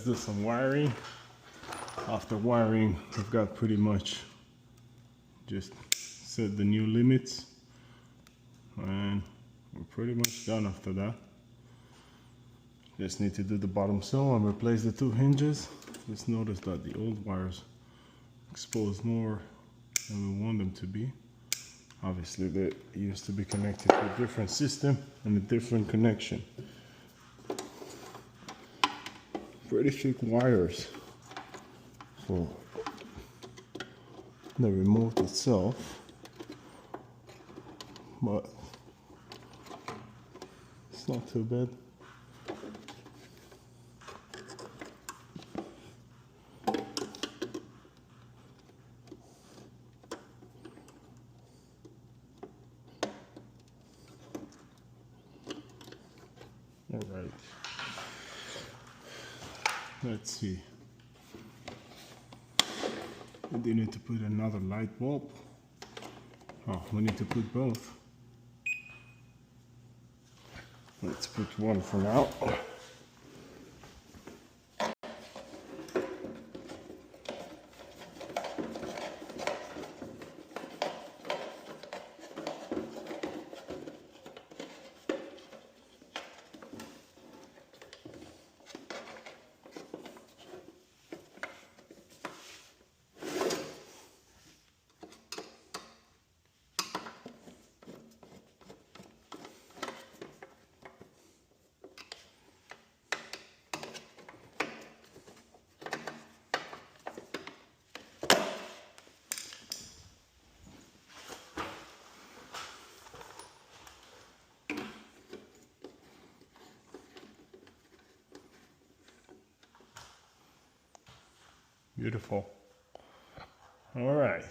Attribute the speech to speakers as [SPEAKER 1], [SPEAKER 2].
[SPEAKER 1] do some wiring. After wiring, I've got pretty much just set the new limits, and we're pretty much done after that. Just need to do the bottom sill and replace the 2 hinges. Just notice that the old wires exposed more than we want them to be. Obviously they used to be connected to a different system and a different connection. Pretty thick wires for the remote itself, but it's not too bad. All right, let's see. We do need to put another light bulb. Oh, we need to put both. Let's put one for now. Beautiful. All right.